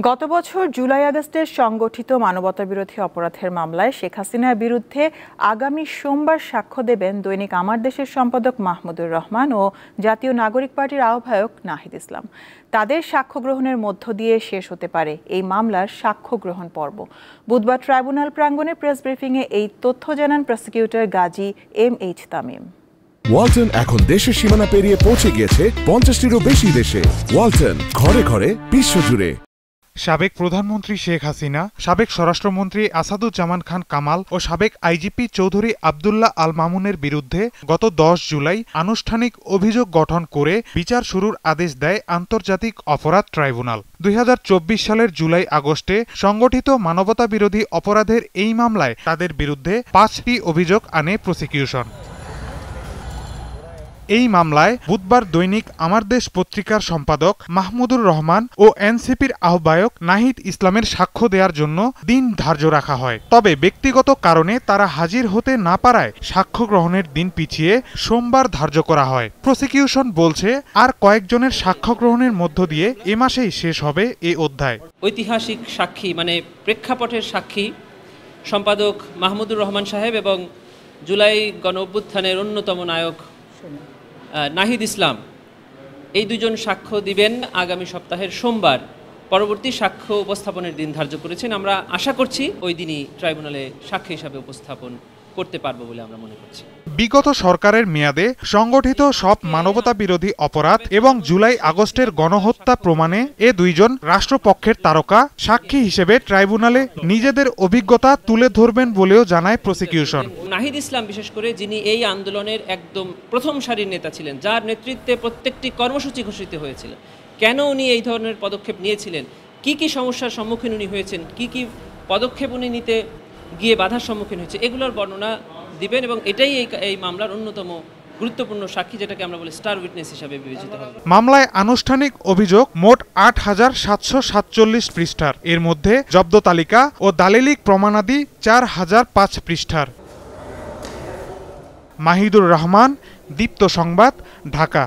গত বছর জুলাই আগস্টের সংগঠিত মানবতাবিরোধী অপরাধের মামলায় শেখ হাসিনার বিরুদ্ধে আগামী সোমবার সাক্ষ্য দেবেন দৈনিক আমার দেশের সম্পাদক মাহমুদুর রহমান ও জাতীয় নাগরিক পার্টির আহ্বায়ক নাহিদ ইসলাম। তাদের সাক্ষ্য গ্রহণের মধ্য দিয়ে শেষ হতে পারে এই মামলার সাক্ষ্য গ্রহণ পর্ব। বুধবার ট্রাইব্যুনাল প্রাঙ্গণে প্রেস ব্রিফিংয়ে এই তথ্য জানান প্রসিকিউটর গাজী এম.এইচ. তামিম। ওয়ালটন এখন দেশের সীমানা পেরিয়ে পৌঁছে গিয়েছে 50টিরও বেশি দেশে। ওয়ালটন, ঘরে ঘরে বিশ্বজুড়ে। সাবেক প্রধানমন্ত্রী শেখ হাসিনা, সাবেক স্বরাষ্ট্রমন্ত্রী আসাদুজ্জামান খান কামাল ও সাবেক আইজিপি চৌধুরী আবদুল্লাহ আল মামুনের বিরুদ্ধে গত 10 জুলাই আনুষ্ঠানিক অভিযোগ গঠন করে বিচার শুরুর আদেশ দেয় আন্তর্জাতিক অপরাধ ট্রাইব্যুনাল। 2024 সালের জুলাই আগস্টে সংগঠিত মানবতাবিরোধী অপরাধের এই মামলায় তাদের বিরুদ্ধে 5টি অভিযোগ আনে প্রসিকিউশন। এই মামলায় বুধবার দৈনিক আমার দেশ পত্রিকার সম্পাদক মাহমুদুর রহমান ও এনসিপির আহ্বায়ক নাহিদ ইসলামের সাক্ষ্য দেওয়ার জন্য দিন ধার্য রাখা হয়। তবে ব্যক্তিগত কারণে তারা হাজির হতে না পারায় সাক্ষ্য গ্রহণের দিন পিছিয়ে সোমবার ধার্য করা হয়। প্রসিকিউশন বলছে আর কয়েকজনের সাক্ষ্য গ্রহণের মধ্য দিয়ে এ মাসেই শেষ হবে এই অধ্যায়। ঐতিহাসিক সাক্ষী মানে প্রেক্ষাপটের সাক্ষী সম্পাদক মাহমুদুর রহমান সাহেব এবং জুলাই গণ অভ্যুত্থানের অন্যতম নায়ক নাহিদ ইসলাম, এই দুজন সাক্ষ্য দিবেন আগামী সপ্তাহের সোমবার। পরবর্তী সাক্ষ্য উপস্থাপনের দিন ধার্য করেছেন। আমরা আশা করছি ওই দিনই ট্রাইব্যুনালে সাক্ষী হিসাবে উপস্থাপন করতে পারবো বলে আমরা মনে করছি। বিগত সরকারের মেয়াদে সংগঠিত সব মানবতা বিরোধী অপরাধ এবং জুলাই আগস্টের গণহত্যা প্রমাণে এ দুইজন রাষ্ট্রপক্ষের তারকা সাক্ষী হিসেবে ট্রাইব্যুনালে নিজেদের অভিজ্ঞতা তুলে ধরবেন বলেও জানায় প্রসিকিউশন। নাহিদ ইসলাম বিশেষ করে, যিনি এই আন্দোলনের একদম প্রথম সারির নেতা ছিলেন, যার নেতৃত্বে প্রত্যেকটি কর্মসূচি ঘোষিত হয়েছিল, কেন উনি এই ধরনের পদক্ষেপ নিয়েছিলেন, কি কি সমস্যার সম্মুখীন উনি হয়েছেন, কি কি পদক্ষেপ উনি নিতে গিয়ে বাধার সম্মুখীন হয়েছে, এগুলোর বর্ণনা দিবেন এবং এটাই এই মামলার অন্যতম গুরুত্বপূর্ণ সাক্ষী, যেটাকে আমরা বলি স্টার উইটনেস হিসাবে বিবেচিত হবে। মামলায় আনুষ্ঠানিক অভিযোগ মোট 8,747 পৃষ্ঠার, এর মধ্যে জব্দ তালিকা ও দালিলিক প্রমাণাদি 4,005 পৃষ্ঠার। মাহিদুর রহমান, দীপ্ত সংবাদ, ঢাকা।